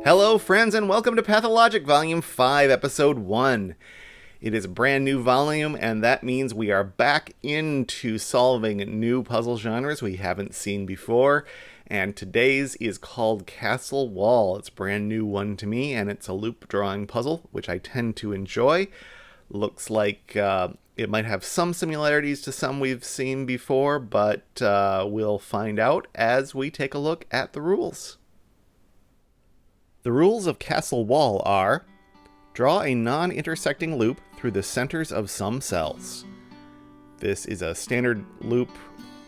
Hello, friends, and welcome to Pathologic, Volume 5, Episode 1. It is a brand new volume, and that means we are back into solving new puzzle genres we haven't seen before. And today's is called Castle Wall. It's a brand new one to me, and it's a loop drawing puzzle, which I tend to enjoy. Looks like it might have some similarities to some we've seen before, but we'll find out as we take a look at the rules. The rules of Castle Wall are: draw a non-intersecting loop through the centers of some cells. This is a standard loop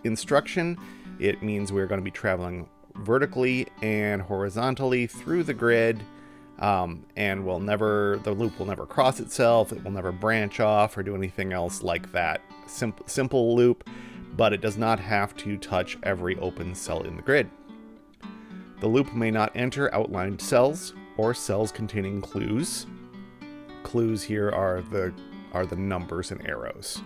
instruction. It means we're going to be traveling vertically and horizontally through the grid, and the loop will never cross itself. It will never branch off or do anything else like that. Simple loop, but it does not have to touch every open cell in the grid. The loop may not enter outlined cells or cells containing clues. Clues here are the numbers and arrows.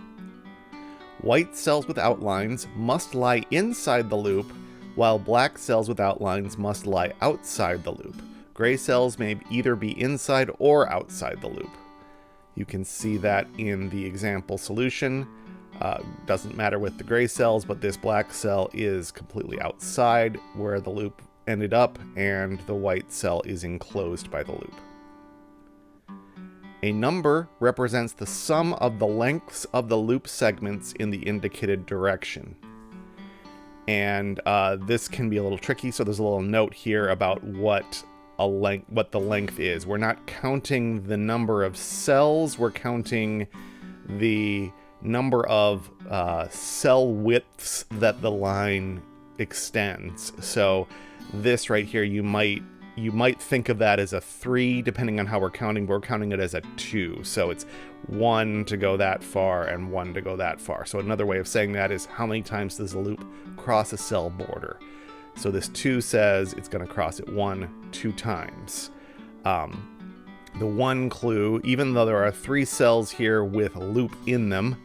White cells with outlines must lie inside the loop, while black cells with outlines must lie outside the loop. Gray cells may either be inside or outside the loop. You can see that in the example solution. Doesn't matter with the gray cells, but this black cell is completely outside where the loop ended up, and the white cell is enclosed by the loop. A number represents the sum of the lengths of the loop segments in the indicated direction. And this can be a little tricky, so there's a little note here about what the length is. We're not counting the number of cells, we're counting the number of cell widths that the line extends. So this right here, you might think of that as a 3, depending on how we're counting, but we're counting it as a 2. So it's 1 to go that far and 1 to go that far. So another way of saying that is how many times does the loop cross a cell border? So this 2 says it's going to cross it 2 times. The 1 clue, even though there are 3 cells here with a loop in them,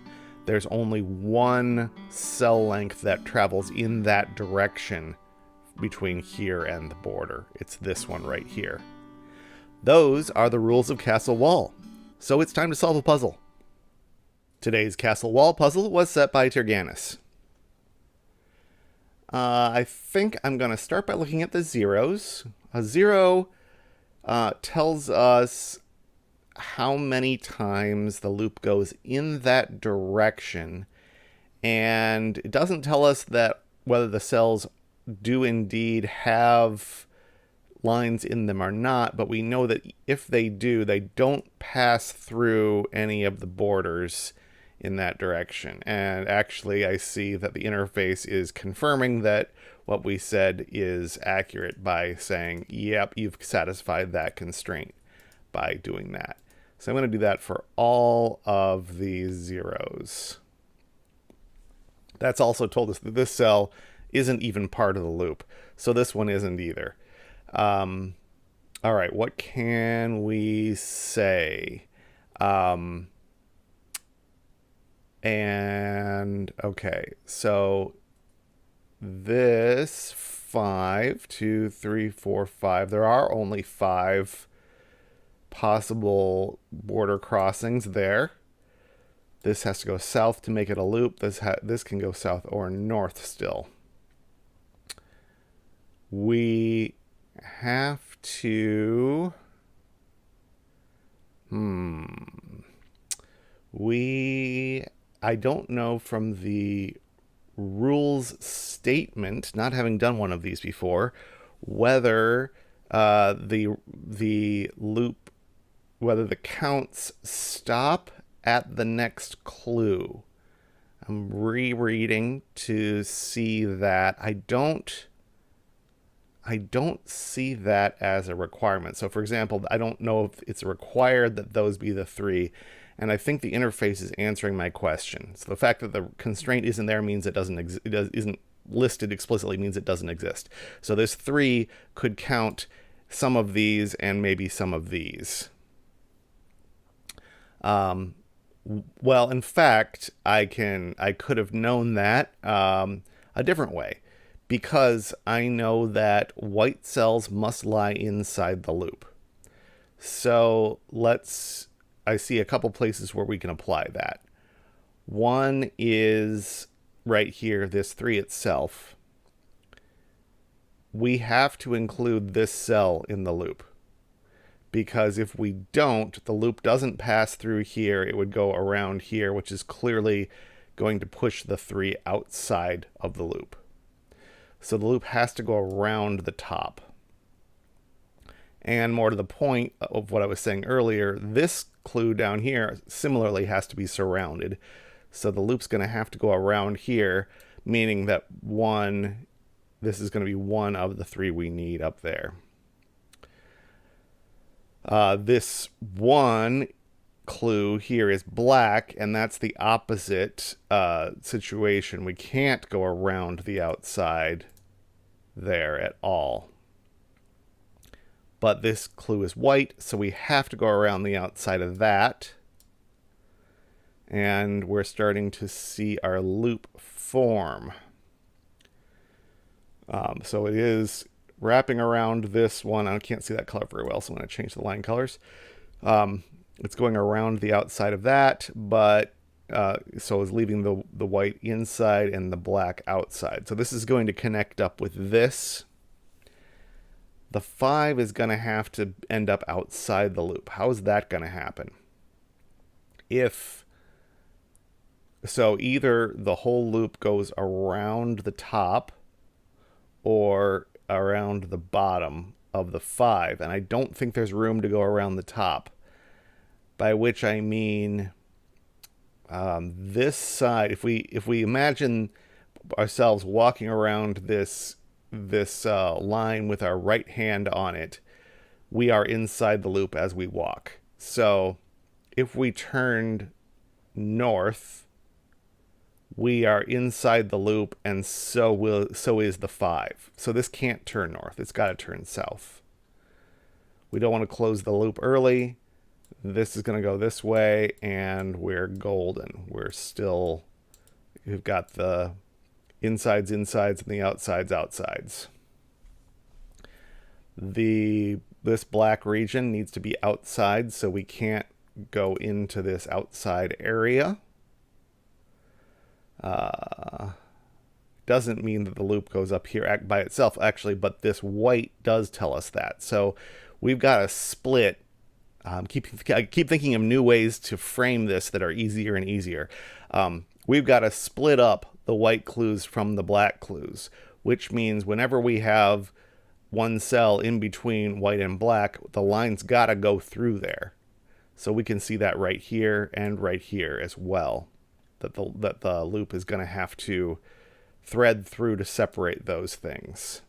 there's only 1 cell length that travels in that direction between here and the border. It's this one right here. Those are the rules of Castle Wall. So it's time to solve a puzzle. Today's Castle Wall puzzle was set by Tyrgannus. I think I'm going to start by looking at the zeros. A 0 tells us how many times the loop goes in that direction, and it doesn't tell us that whether the cells do indeed have lines in them or not, but we know that if they do, they don't pass through any of the borders in that direction. And actually, I see that the interface is confirming that what we said is accurate by saying, yep, you've satisfied that constraint by doing that. So I'm going to do that for all of these zeros. That's also told us that this cell isn't even part of the loop. So this one isn't either. All right, what can we say? Okay, so this 5, 2, 3, 4, 5, there are only 5 possible border crossings there. This has to go south to make it a loop. This can go south or north still. We have to... I don't know from the rules statement, not having done one of these before, whether the loop, whether the counts stop at the next clue. I'm rereading to see that. I don't see that as a requirement. So for example, I don't know if it's required that those be the 3, and I think the interface is answering my question. So the fact that the constraint isn't there means it isn't listed explicitly, means it doesn't exist. So this 3 could count some of these and maybe some of these. Well, in fact, I could have known that a different way. because I know that white cells must lie inside the loop. So I see a couple places where we can apply that. One is right here, this 3 itself. We have to include this cell in the loop, because if we don't, the loop doesn't pass through here. It would go around here, which is clearly going to push the 3 outside of the loop. So the loop has to go around the top. And more to the point of what I was saying earlier, this clue down here similarly has to be surrounded. So the loop's going to have to go around here, meaning that this is going to be one of the 3 we need up there. This one clue here is black, and that's the opposite situation. We can't go around the outside there at all. But this clue is white, so we have to go around the outside of that. And we're starting to see our loop form. So it is wrapping around this one. I can't see that color very well, so I'm going to change the line colors. It's going around the outside of that, but so it's leaving the white inside and the black outside. So this is going to connect up with this. The 5 is going to have to end up outside the loop. How is that going to happen? So either the whole loop goes around the top or around the bottom of the 5, and I don't think there's room to go around the top, by which I mean this side. If we imagine ourselves walking around this line with our right hand on it, we are inside the loop as we walk. So if we turned north, we are inside the loop, and so is the 5. So this can't turn north. It's got to turn south. We don't want to close the loop early. This is going to go this way, and we're golden. We've got the insides and the outsides. This black region needs to be outside, so we can't go into this outside area. Doesn't mean that the loop goes up here by itself, actually, but this white does tell us that. So we've got a split. I keep thinking of new ways to frame this that are easier and easier. We've got to split up the white clues from the black clues, which means whenever we have one cell in between white and black, the line's got to go through there. So we can see that right here and right here as well, that the loop is going to have to thread through to separate those things.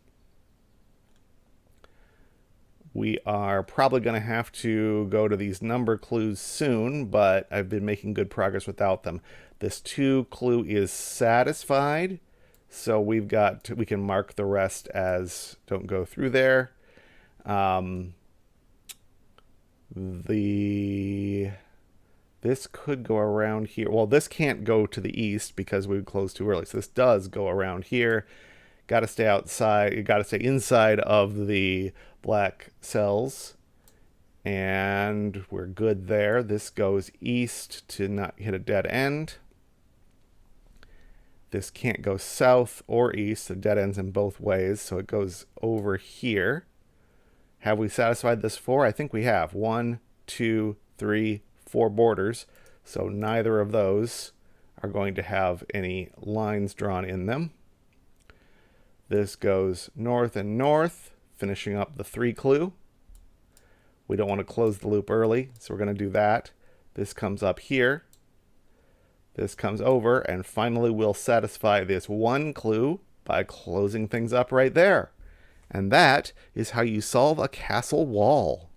We are probably going to have to go to these number clues soon, but I've been making good progress without them. This 2 clue is satisfied, so we can mark the rest as don't go through there. This could go around here. Well, this can't go to the east because we closed too early. So this does go around here. Got to stay outside. You got to stay inside of the black cells. And we're good there. This goes east to not hit a dead end. This can't go south or east. The dead ends in both ways. So it goes over here. Have we satisfied this 4? I think we have. 1, 2, 3, 4 borders. So neither of those are going to have any lines drawn in them. This goes north and north, finishing up the 3 clue. We don't want to close the loop early, so we're going to do that. This comes up here. This comes over, and finally we'll satisfy this 1 clue by closing things up right there. And that is how you solve a castle wall.